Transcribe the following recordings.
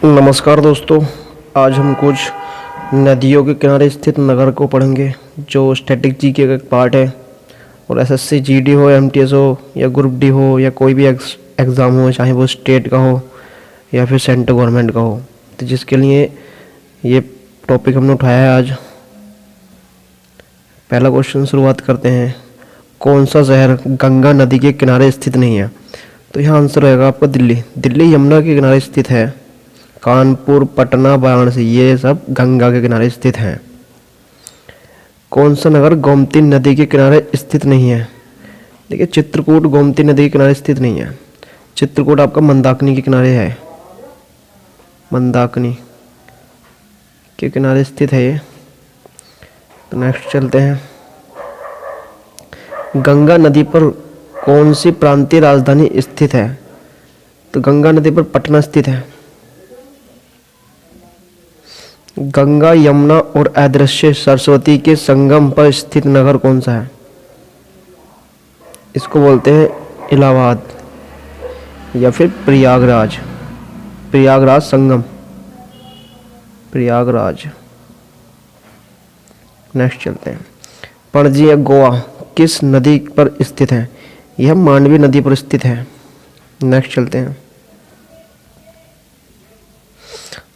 नमस्कार दोस्तों। आज हम कुछ नदियों के किनारे स्थित नगर को पढ़ेंगे जो स्टैटिक जीके का एक पार्ट है। और एसएससी जीडी हो, एमटीएस हो या ग्रुप डी हो या कोई भी एग्ज़ाम हो, चाहे वो स्टेट का हो या फिर सेंट्रल गवर्नमेंट का हो, तो जिसके लिए ये टॉपिक हमने उठाया है आज। पहला क्वेश्चन शुरुआत करते हैं। कौन सा शहर गंगा नदी के किनारे स्थित नहीं है? तो यहाँ आंसर रहेगा आपका दिल्ली। दिल्ली यमुना के किनारे स्थित है। कानपुर, पटना, वाराणसी ये सब गंगा के किनारे स्थित हैं। कौन सा नगर गोमती नदी के किनारे स्थित नहीं है? देखिए, चित्रकूट गोमती नदी के किनारे स्थित नहीं है। चित्रकूट आपका मंदाकिनी के किनारे है। मंदाकिनी के किनारे स्थित है ये। तो नेक्स्ट चलते हैं। गंगा नदी पर कौन सी प्रांतीय राजधानी स्थित है? तो गंगा नदी पर पटना स्थित है। गंगा, यमुना और अदृश्य सरस्वती के संगम पर स्थित नगर कौन सा है? इसको बोलते हैं इलाहाबाद या फिर प्रयागराज। प्रयागराज संगम, प्रयागराज। नेक्स्ट चलते हैं। पणजी या गोवा किस नदी पर स्थित है? यह मांडवी नदी पर स्थित है। नेक्स्ट चलते हैं।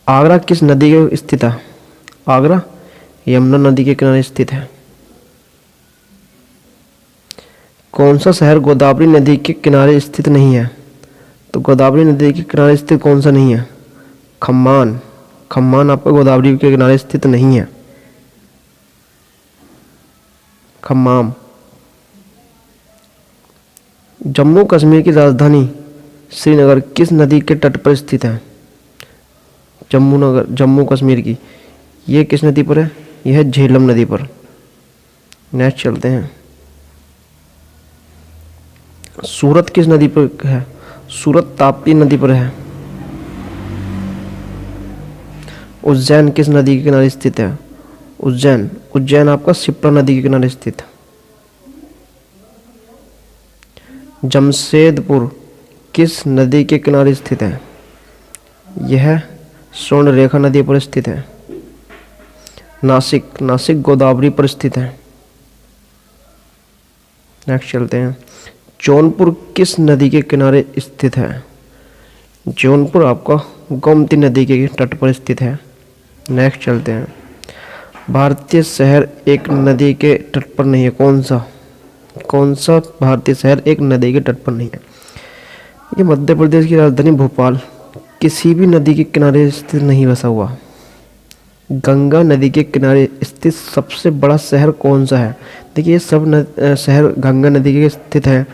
आगरा किस नदी के स्थित है? आगरा यमुना नदी के किनारे स्थित है। कौन सा शहर गोदावरी नदी के किनारे स्थित नहीं है? तो गोदावरी नदी के किनारे स्थित कौन सा नहीं है? खम्मान। खम्मान आपका गोदावरी के किनारे स्थित नहीं है। खम्माम। जम्मू कश्मीर की राजधानी श्रीनगर किस नदी के तट पर स्थित है? जम्मू कश्मीर की ये किस नदी पर है? यह है झेलम नदी पर। नेक्स्ट चलते हैं। सूरत किस नदी पर है? सूरत ताप्ती नदी पर है। उज्जैन किस नदी के किनारे स्थित है? उज्जैन आपका शिप्रा नदी के किनारे स्थित है। जमशेदपुर किस नदी के किनारे स्थित है? यह स्वर्णरेखा नदी पर स्थित है। नासिक गोदावरी पर स्थित है। नेक्स्ट चलते हैं। जौनपुर किस नदी के किनारे स्थित है? जौनपुर आपका गोमती नदी के तट पर स्थित है। नेक्स्ट चलते हैं। भारतीय शहर एक नदी के तट पर नहीं है। कौन सा भारतीय शहर एक नदी के तट पर नहीं है? ये मध्य प्रदेश की राजधानी भोपाल किसी भी नदी के किनारे स्थित नहीं बसा हुआ। गंगा नदी के किनारे स्थित सबसे बड़ा शहर कौन सा है? देखिए, ये सब शहर गंगा नदी के स्थित है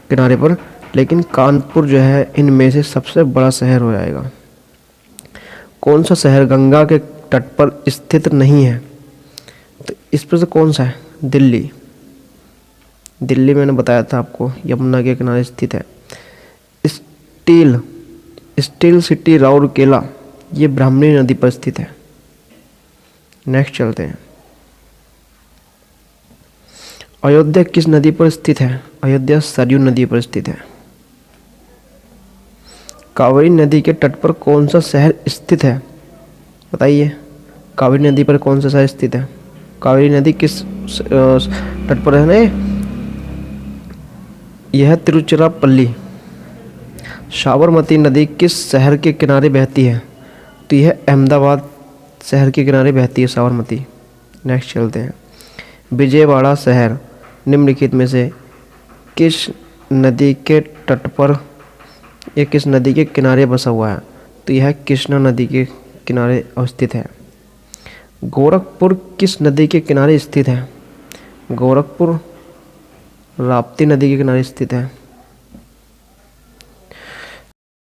किनारे पर, लेकिन कानपुर जो है इनमें से सबसे बड़ा शहर हो जाएगा। कौन सा शहर गंगा के तट पर स्थित नहीं है? तो इस पर से कौन सा है? दिल्ली। दिल्ली मैंने बताया था आपको यमुना के किनारे स्थित है। स्टील सिटी राउरकेला ये ब्राह्मणी नदी पर स्थित है। नेक्स्ट चलते हैं। अयोध्या किस नदी पर स्थित है? अयोध्या सरयू नदी पर स्थित है। कावेरी नदी के तट पर कौन सा शहर स्थित है? बताइए, कावेरी नदी पर कौन सा शहर स्थित है? कावेरी नदी किस तट पर है ना? यह तिरुचिरापल्ली। साबरमती नदी किस शहर के किनारे बहती है? तो यह अहमदाबाद शहर के किनारे बहती है साबरमती। नेक्स्ट चलते हैं। विजयवाड़ा शहर निम्नलिखित में से किस नदी के तट पर या किस नदी के किनारे बसा हुआ है? तो यह कृष्णा नदी के किनारे अवस्थित है। गोरखपुर किस नदी के किनारे स्थित है? गोरखपुर राप्ती नदी के किनारे स्थित है।